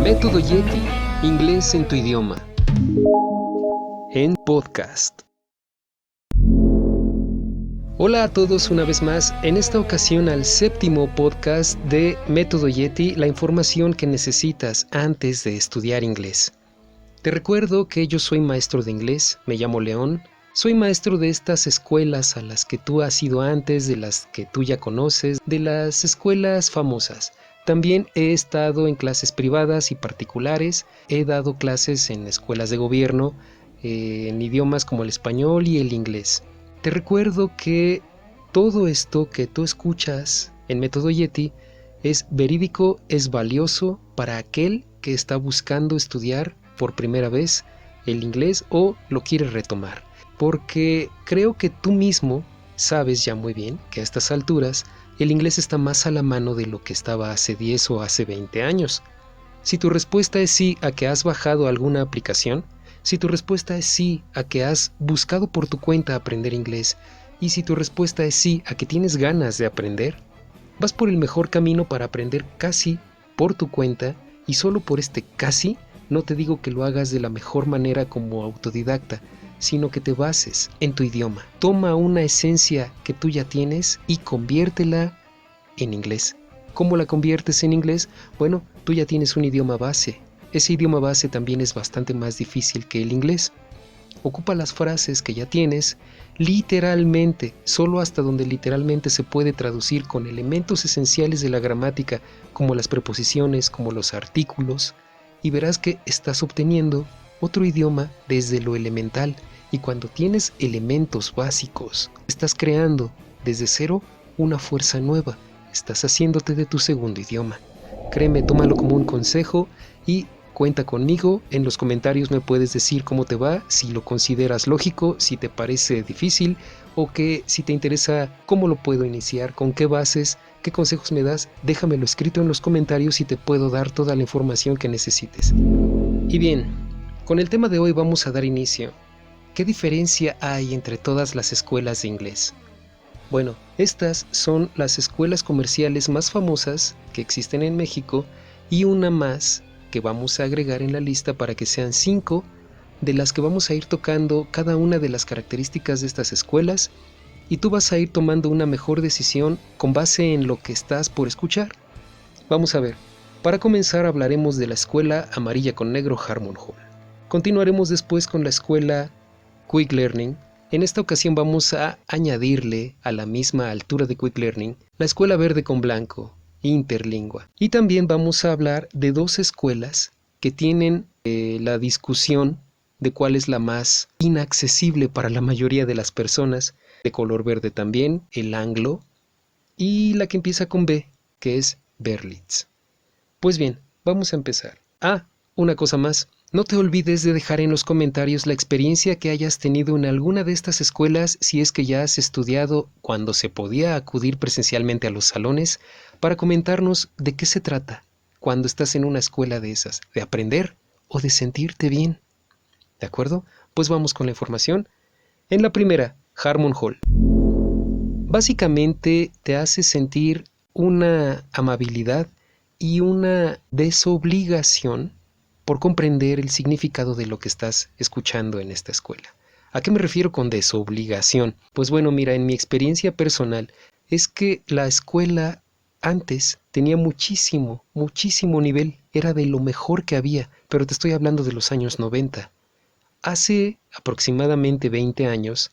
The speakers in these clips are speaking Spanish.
Método Yeti, inglés en tu idioma. En podcast. Hola a todos una vez más, en esta ocasión al séptimo podcast de Método Yeti, la información que necesitas antes de estudiar inglés. Te recuerdo que yo soy maestro de inglés, me llamo León, soy maestro de estas escuelas a las que tú has ido antes, de las que tú ya conoces, de las escuelas famosas. También he estado en clases privadas y particulares, he dado clases en escuelas de gobierno, en idiomas como el español y el inglés. Te recuerdo que todo esto que tú escuchas en Método Yeti es verídico, es valioso para aquel que está buscando estudiar por primera vez el inglés o lo quiere retomar. Porque creo que tú mismo sabes ya muy bien que a estas alturas el inglés está más a la mano de lo que estaba hace 10 o hace 20 años. Si tu respuesta es sí a que has bajado alguna aplicación, si tu respuesta es sí a que has buscado por tu cuenta aprender inglés, y si tu respuesta es sí a que tienes ganas de aprender, vas por el mejor camino para aprender casi por tu cuenta, y solo por este casi, no te digo que lo hagas de la mejor manera como autodidacta, sino que te bases en tu idioma. Toma una esencia que tú ya tienes y conviértela en inglés. ¿Cómo la conviertes en inglés? Bueno, tú ya tienes un idioma base. Ese idioma base también es bastante más difícil que el inglés. Ocupa las frases que ya tienes literalmente, solo hasta donde literalmente se puede traducir con elementos esenciales de la gramática, como las preposiciones, como los artículos, y verás que estás obteniendo otro idioma desde lo elemental, y cuando tienes elementos básicos, estás creando desde cero una fuerza nueva, estás haciéndote de tu segundo idioma. Créeme, tómalo como un consejo y cuenta conmigo. En los comentarios me puedes decir cómo te va, si lo consideras lógico, si te parece difícil o que si te interesa cómo lo puedo iniciar, con qué bases, qué consejos me das, déjamelo escrito en los comentarios y te puedo dar toda la información que necesites. Y bien, con el tema de hoy vamos a dar inicio. ¿Qué diferencia hay entre todas las escuelas de inglés? Bueno, estas son las escuelas comerciales más famosas que existen en México y una más que vamos a agregar en la lista para que sean 5 de las que vamos a ir tocando cada una de las características de estas escuelas y tú vas a ir tomando una mejor decisión con base en lo que estás por escuchar. Vamos a ver, para comenzar hablaremos de la escuela amarilla con negro Harmon Hall. Continuaremos después con la escuela Quick Learning. En esta ocasión vamos a añadirle a la misma altura de Quick Learning la escuela verde con blanco, Interlingua. Y también vamos a hablar de 2 escuelas que tienen la discusión de cuál es la más inaccesible para la mayoría de las personas, de color verde también, el Anglo, y la que empieza con B, que es Berlitz. Pues bien, vamos a empezar. Una cosa más. No te olvides de dejar en los comentarios la experiencia que hayas tenido en alguna de estas escuelas si es que ya has estudiado cuando se podía acudir presencialmente a los salones, para comentarnos de qué se trata cuando estás en una escuela de esas, de aprender o de sentirte bien. ¿De acuerdo? Pues vamos con la información. En la primera, Harmon Hall. Básicamente te hace sentir una amabilidad y una desobligación por comprender el significado de lo que estás escuchando en esta escuela. ¿A qué me refiero con desobligación? Pues bueno, mira, en mi experiencia personal es que la escuela antes tenía muchísimo nivel, era de lo mejor que había, pero te estoy hablando de los años 90. Hace aproximadamente 20 años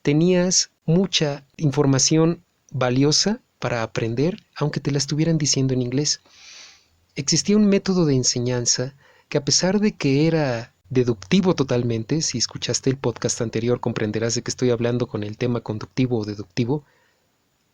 tenías mucha información valiosa para aprender, aunque te la estuvieran diciendo en inglés. Existía un método de enseñanza que, a pesar de que era deductivo totalmente, si escuchaste el podcast anterior comprenderás de que estoy hablando con el tema conductivo o deductivo,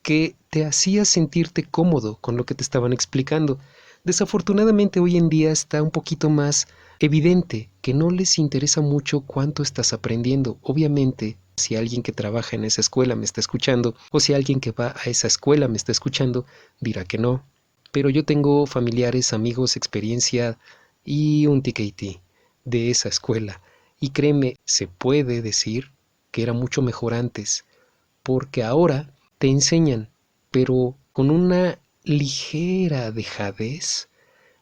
que te hacía sentirte cómodo con lo que te estaban explicando. Desafortunadamente hoy en día está un poquito más evidente que no les interesa mucho cuánto estás aprendiendo. Obviamente, si alguien que trabaja en esa escuela me está escuchando, o si alguien que va a esa escuela me está escuchando, dirá que no. Pero yo tengo familiares, amigos, experiencia y un TKT de esa escuela. Y créeme, se puede decir que era mucho mejor antes, porque ahora te enseñan, pero con una ligera dejadez,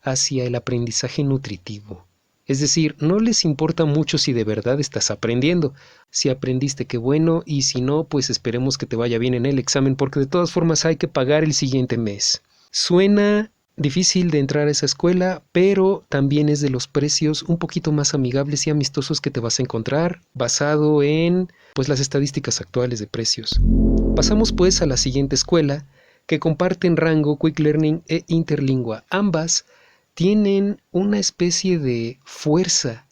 hacia el aprendizaje nutritivo. Es decir, no les importa mucho si de verdad estás aprendiendo. Si aprendiste, qué bueno, y si no, pues esperemos que te vaya bien en el examen, porque de todas formas hay que pagar el siguiente mes. Suena difícil de entrar a esa escuela, pero también es de los precios un poquito más amigables y amistosos que te vas a encontrar, basado en pues las estadísticas actuales de precios. Pasamos pues a la siguiente escuela, que comparten rango Quick Learning e Interlingua. Ambas tienen una especie de fuerza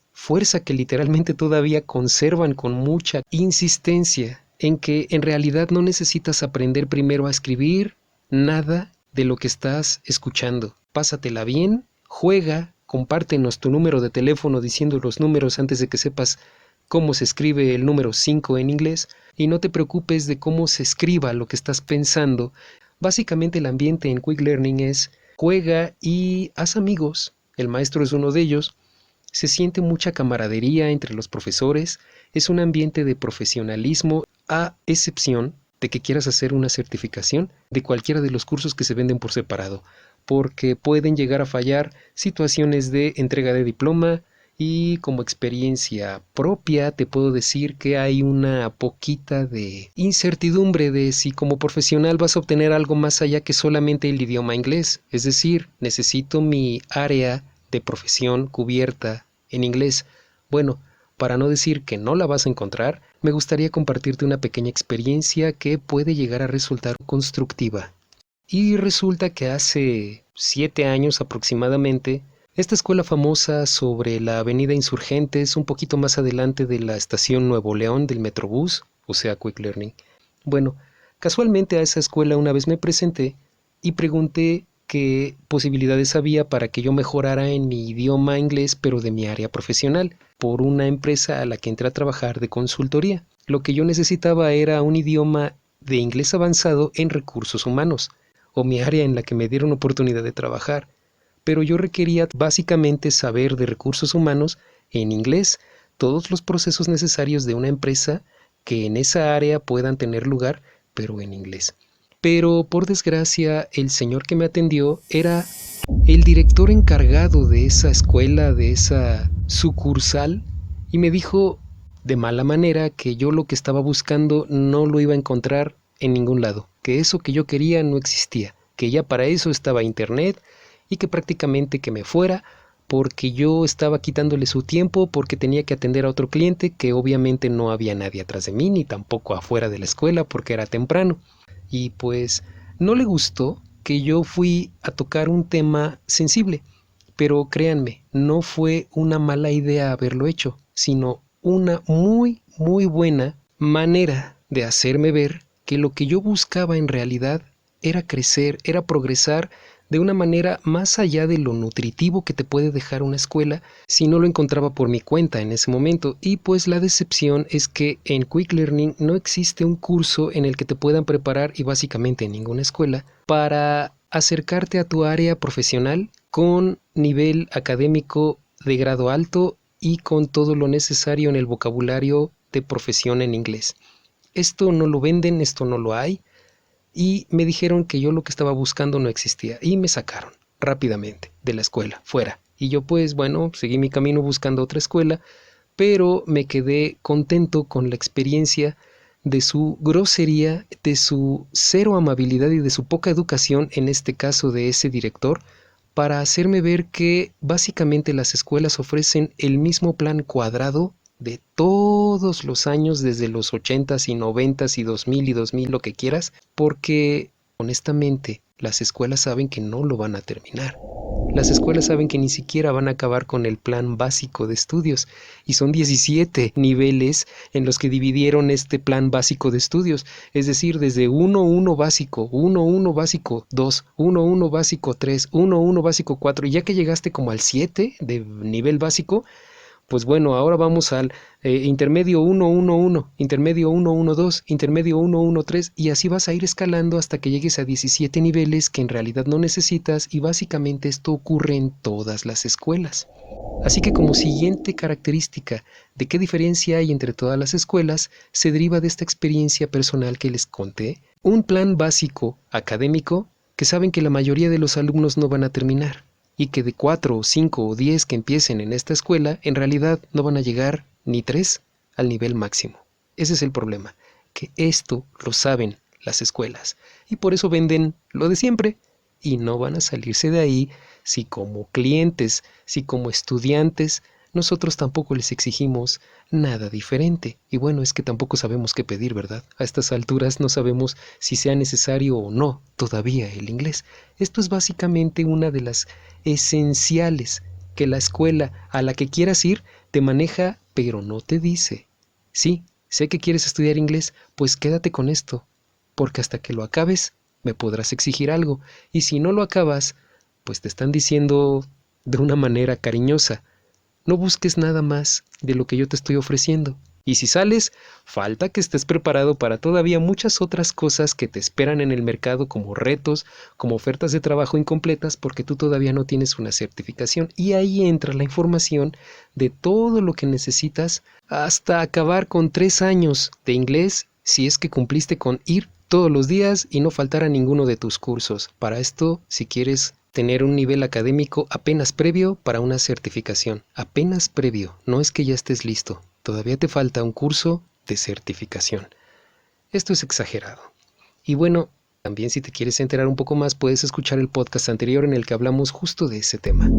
que literalmente todavía conservan con mucha insistencia en que en realidad no necesitas aprender primero a escribir nada de lo que estás escuchando. Pásatela bien, juega, compártenos tu número de teléfono diciendo los números antes de que sepas cómo se escribe el número 5 en inglés, y no te preocupes de cómo se escriba lo que estás pensando. Básicamente el ambiente en Quick Learning es juega y haz amigos. El maestro es uno de ellos. Se siente mucha camaradería entre los profesores. Es un ambiente de profesionalismo, a excepción de que quieras hacer una certificación de cualquiera de los cursos que se venden por separado, porque pueden llegar a fallar situaciones de entrega de diploma, y como experiencia propia te puedo decir que hay una poquita de incertidumbre de si como profesional vas a obtener algo más allá que solamente el idioma inglés. Es decir, necesito mi área de profesión cubierta en inglés. Bueno, para no decir que no la vas a encontrar, me gustaría compartirte una pequeña experiencia que puede llegar a resultar constructiva. Y resulta que hace 7 años aproximadamente, esta escuela famosa sobre la avenida Insurgentes, un poquito más adelante de la estación Nuevo León del Metrobús, o sea, Quick Learning. Bueno, casualmente a esa escuela una vez me presenté y pregunté qué posibilidades había para que yo mejorara en mi idioma inglés, pero de mi área profesional, por una empresa a la que entré a trabajar de consultoría. Lo que yo necesitaba era un idioma de inglés avanzado en recursos humanos, o mi área en la que me dieron oportunidad de trabajar. Pero yo requería básicamente saber de recursos humanos en inglés, todos los procesos necesarios de una empresa que en esa área puedan tener lugar, pero en inglés. Pero por desgracia, el señor que me atendió era el director encargado de esa escuela, de esa sucursal, y me dijo de mala manera que yo lo que estaba buscando no lo iba a encontrar en ningún lado, que eso que yo quería no existía, que ya para eso estaba internet, y que prácticamente que me fuera porque yo estaba quitándole su tiempo porque tenía que atender a otro cliente, que obviamente no había nadie atrás de mí ni tampoco afuera de la escuela porque era temprano. Y pues no le gustó que yo fui a tocar un tema sensible, pero créanme, no fue una mala idea haberlo hecho, sino una muy buena manera de hacerme ver que lo que yo buscaba en realidad era crecer, era progresar de una manera más allá de lo nutritivo que te puede dejar una escuela si no lo encontraba por mi cuenta en ese momento. Y pues la decepción es que en Quick Learning no existe un curso en el que te puedan preparar, y básicamente en ninguna escuela, para acercarte a tu área profesional con nivel académico de grado alto y con todo lo necesario en el vocabulario de profesión en inglés. Esto no lo venden, esto no lo hay. Y me dijeron que yo lo que estaba buscando no existía y me sacaron rápidamente de la escuela, fuera. Y yo pues bueno, seguí mi camino buscando otra escuela, pero me quedé contento con la experiencia de su grosería, de su cero amabilidad y de su poca educación, en este caso de ese director, para hacerme ver que básicamente las escuelas ofrecen el mismo plan cuadrado de todos los años, desde los 80s y 90s y 2000 lo que quieras, porque honestamente las escuelas saben que no lo van a terminar. Las escuelas saben que ni siquiera van a acabar con el plan básico de estudios, y son 17 niveles en los que dividieron este plan básico de estudios, es decir, desde 1-1 básico, 1-1 básico 2, 1-1 básico 3, 1-1 básico 4, y ya que llegaste como al 7 de nivel básico, pues bueno, ahora vamos al intermedio 1-1-1, intermedio 1-1-2, intermedio 1-1-3, y así vas a ir escalando hasta que llegues a 17 niveles que en realidad no necesitas, y básicamente esto ocurre en todas las escuelas. Así que como siguiente característica de qué diferencia hay entre todas las escuelas, se deriva de esta experiencia personal que les conté, un plan básico académico que saben que la mayoría de los alumnos no van a terminar. y que de 4 o 5 o 10 que empiecen en esta escuela, en realidad no van a llegar ni 3 al nivel máximo. Ese es el problema, que esto lo saben las escuelas y por eso venden lo de siempre y no van a salirse de ahí si como clientes, si como estudiantes, nosotros tampoco les exigimos nada diferente. Y bueno, es que tampoco sabemos qué pedir, ¿verdad? A estas alturas no sabemos si sea necesario o no todavía el inglés. Esto es básicamente una de las esenciales que la escuela a la que quieras ir te maneja, pero no te dice. Sí, sé que quieres estudiar inglés, pues quédate con esto, porque hasta que lo acabes me podrás exigir algo, y si no lo acabas, pues te están diciendo de una manera cariñosa, no busques nada más de lo que yo te estoy ofreciendo. Y si sales, falta que estés preparado para todavía muchas otras cosas que te esperan en el mercado como retos, como ofertas de trabajo incompletas porque tú todavía no tienes una certificación. Y ahí entra la información de todo lo que necesitas hasta acabar con 3 años de inglés si es que cumpliste con ir todos los días y no faltar a ninguno de tus cursos. Para esto, si quieres tener un nivel académico apenas previo para una certificación. Apenas previo, no es que ya estés listo. Todavía te falta un curso de certificación. Esto es exagerado. Y bueno, también si te quieres enterar un poco más, puedes escuchar el podcast anterior en el que hablamos justo de ese tema.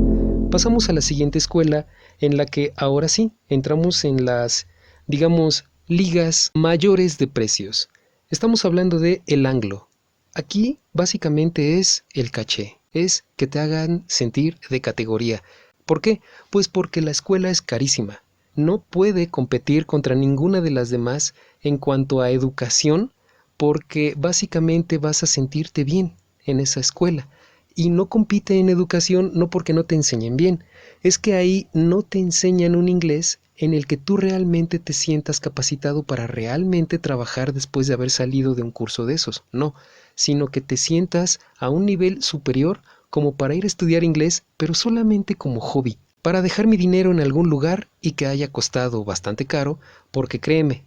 Pasamos a la siguiente escuela en la que ahora sí, entramos en las, digamos, ligas mayores de precios. Estamos hablando de el Anglo. Aquí básicamente es el caché, es que te hagan sentir de categoría. ¿Por qué? Pues porque la escuela es carísima. No puede competir contra ninguna de las demás en cuanto a educación porque básicamente vas a sentirte bien en esa escuela. Y no compite en educación no porque no te enseñen bien, es que ahí no te enseñan un inglés en el que tú realmente te sientas capacitado para realmente trabajar después de haber salido de un curso de esos, no, sino que te sientas a un nivel superior como para ir a estudiar inglés, pero solamente como hobby, para dejar mi dinero en algún lugar y que haya costado bastante caro, porque créeme,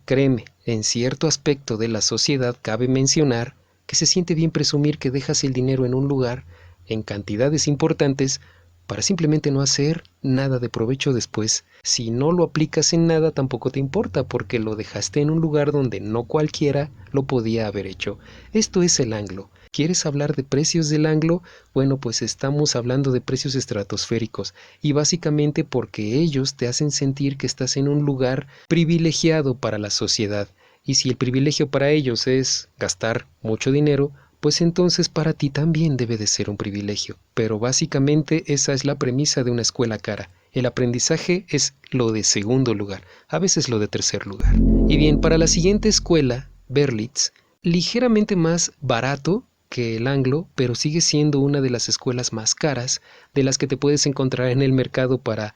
en cierto aspecto de la sociedad cabe mencionar que se siente bien presumir que dejas el dinero en un lugar en cantidades importantes para simplemente no hacer nada de provecho después. Si no lo aplicas en nada tampoco te importa porque lo dejaste en un lugar donde no cualquiera lo podía haber hecho. Esto es el Anglo. ¿Quieres hablar de precios del Anglo? Bueno, pues estamos hablando de precios estratosféricos y básicamente porque ellos te hacen sentir que estás en un lugar privilegiado para la sociedad. Y si el privilegio para ellos es gastar mucho dinero, pues entonces para ti también debe de ser un privilegio. Pero básicamente esa es la premisa de una escuela cara. El aprendizaje es lo de segundo lugar, a veces lo de tercer lugar. Y bien, para la siguiente escuela, Berlitz, ligeramente más barato que el Anglo, pero sigue siendo una de las escuelas más caras de las que te puedes encontrar en el mercado para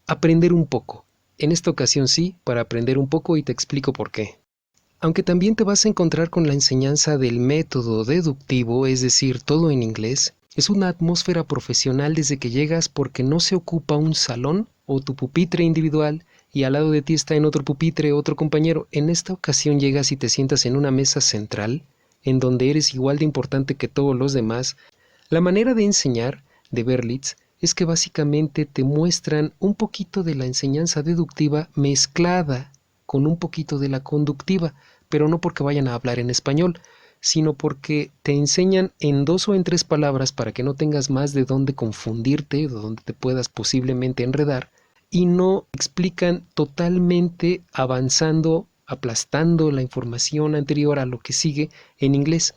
aprender un poco. En esta ocasión sí, para aprender un poco y te explico por qué. Aunque también te vas a encontrar con la enseñanza del método deductivo, es decir, todo en inglés, es una atmósfera profesional desde que llegas porque no se ocupa un salón o tu pupitre individual y al lado de ti está en otro pupitre otro compañero. En esta ocasión llegas y te sientas en una mesa central, en donde eres igual de importante que todos los demás. La manera de enseñar de Berlitz es que básicamente te muestran un poquito de la enseñanza deductiva mezclada con un poquito de la conductiva, pero no porque vayan a hablar en español, sino porque te enseñan en 2 o en 3 palabras para que no tengas más de dónde confundirte, de dónde te puedas posiblemente enredar, y no explican totalmente avanzando, aplastando la información anterior a lo que sigue en inglés.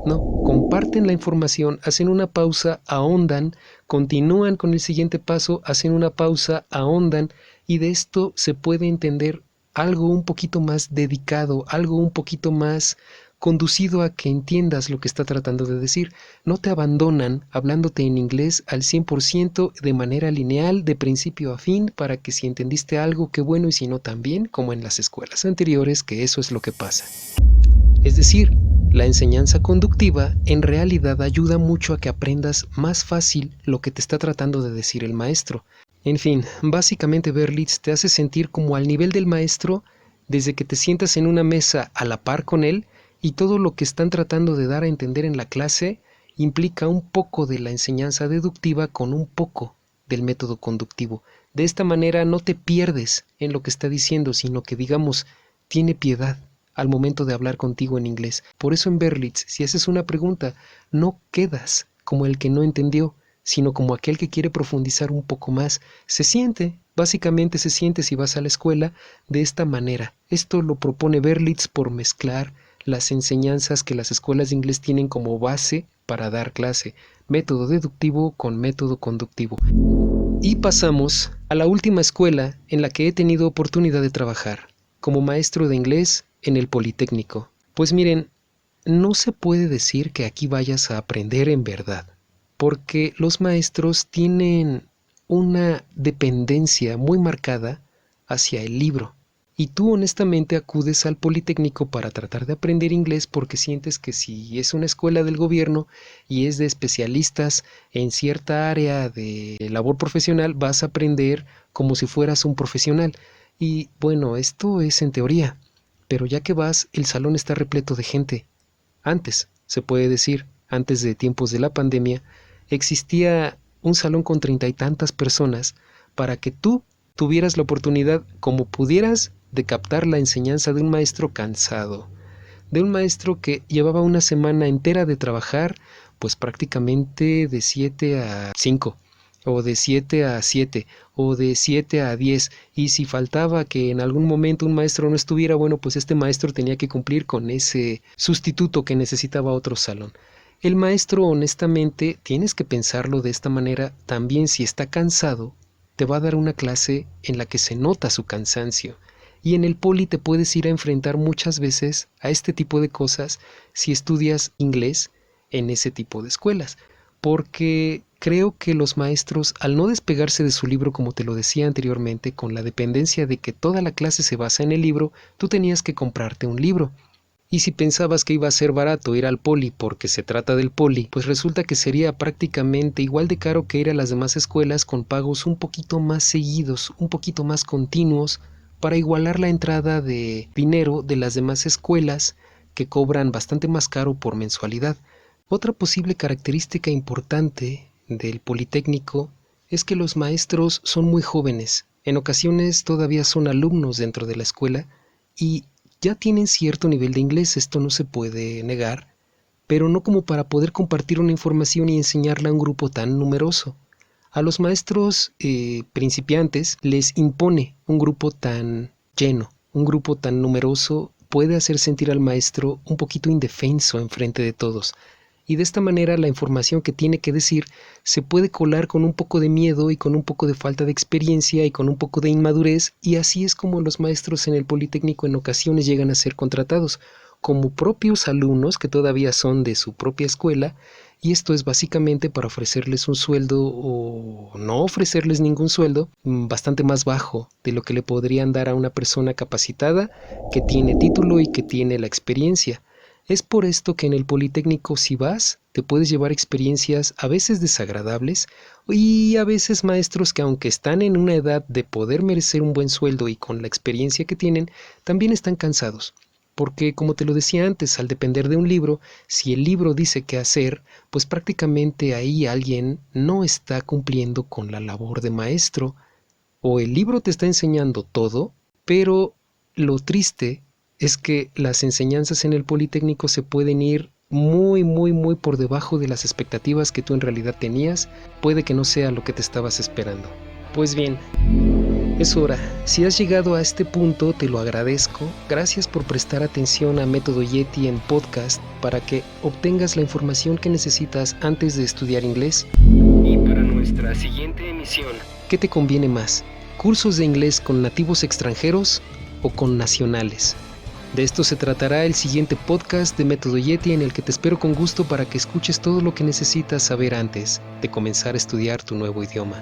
No, comparten la información, hacen una pausa, ahondan, continúan con el siguiente paso, hacen una pausa, ahondan, y de esto se puede entender algo un poquito más dedicado, algo un poquito más conducido a que entiendas lo que está tratando de decir. No te abandonan hablándote en inglés al 100% de manera lineal, de principio a fin, para que si entendiste algo, qué bueno, y si no también, como en las escuelas anteriores, que eso es lo que pasa. Es decir, la enseñanza conductiva en realidad ayuda mucho a que aprendas más fácil lo que te está tratando de decir el maestro. En fin, básicamente Berlitz te hace sentir como al nivel del maestro desde que te sientas en una mesa a la par con él y todo lo que están tratando de dar a entender en la clase implica un poco de la enseñanza deductiva con un poco del método conductivo. De esta manera no te pierdes en lo que está diciendo, sino que, digamos, tiene piedad al momento de hablar contigo en inglés. Por eso en Berlitz, si haces una pregunta, no quedas como el que no entendió, sino como aquel que quiere profundizar un poco más. Básicamente se siente si vas a la escuela de esta manera. Esto lo propone Berlitz por mezclar las enseñanzas que las escuelas de inglés tienen como base para dar clase, método deductivo con método conductivo. Y pasamos a la última escuela en la que he tenido oportunidad de trabajar, como maestro de inglés en el Politécnico. Pues miren, no se puede decir que aquí vayas a aprender en verdad, porque los maestros tienen una dependencia muy marcada hacia el libro. Y tú honestamente acudes al Politécnico para tratar de aprender inglés porque sientes que si es una escuela del gobierno y es de especialistas en cierta área de labor profesional, vas a aprender como si fueras un profesional. Y bueno, esto es en teoría, pero ya que vas, el salón está repleto de gente. Antes, se puede decir, antes de tiempos de la pandemia, existía un salón con 30 y tantas personas para que tú tuvieras la oportunidad, como pudieras, de captar la enseñanza de un maestro cansado, de un maestro que llevaba una semana entera de trabajar, pues prácticamente de 7 a 5, o de 7 a 7, o de 7 a 10, y si faltaba que en algún momento un maestro no estuviera, bueno, pues este maestro tenía que cumplir con ese sustituto que necesitaba otro salón. El maestro, honestamente, tienes que pensarlo de esta manera, también si está cansado, te va a dar una clase en la que se nota su cansancio. Y en el Poli te puedes ir a enfrentar muchas veces a este tipo de cosas si estudias inglés en ese tipo de escuelas. Porque creo que los maestros, al no despegarse de su libro, como te lo decía anteriormente, con la dependencia de que toda la clase se basa en el libro, tú tenías que comprarte un libro. Y si pensabas que iba a ser barato ir al Poli porque se trata del Poli, pues resulta que sería prácticamente igual de caro que ir a las demás escuelas con pagos un poquito más seguidos, un poquito más continuos, para igualar la entrada de dinero de las demás escuelas que cobran bastante más caro por mensualidad. Otra posible característica importante del Politécnico es que los maestros son muy jóvenes. En ocasiones todavía son alumnos dentro de la escuela y ya tienen cierto nivel de inglés, esto no se puede negar, pero no como para poder compartir una información y enseñarla a un grupo tan numeroso. A los maestros principiantes les impone un grupo tan lleno, un grupo tan numeroso puede hacer sentir al maestro un poquito indefenso enfrente de todos. Y de esta manera la información que tiene que decir se puede colar con un poco de miedo y con un poco de falta de experiencia y con un poco de inmadurez, y así es como los maestros en el Politécnico en ocasiones llegan a ser contratados como propios alumnos que todavía son de su propia escuela, y esto es básicamente para ofrecerles un sueldo o no ofrecerles ningún sueldo bastante más bajo de lo que le podrían dar a una persona capacitada que tiene título y que tiene la experiencia. Es por esto que en el Politécnico si vas, te puedes llevar experiencias a veces desagradables y a veces maestros que aunque están en una edad de poder merecer un buen sueldo y con la experiencia que tienen, también están cansados. Porque, como te lo decía antes, al depender de un libro, si el libro dice qué hacer, pues prácticamente ahí alguien no está cumpliendo con la labor de maestro. O el libro te está enseñando todo, pero lo triste es que las enseñanzas en el Politécnico se pueden ir muy por debajo de las expectativas que tú en realidad tenías. Puede que no sea lo que te estabas esperando. Pues bien, es hora. Si has llegado a este punto, te lo agradezco. Gracias por prestar atención a Método Yeti en podcast para que obtengas la información que necesitas antes de estudiar inglés. Y para nuestra siguiente emisión, ¿qué te conviene más? ¿Cursos de inglés con nativos extranjeros o con nacionales? De esto se tratará el siguiente podcast de Método Yeti, en el que te espero con gusto para que escuches todo lo que necesitas saber antes de comenzar a estudiar tu nuevo idioma.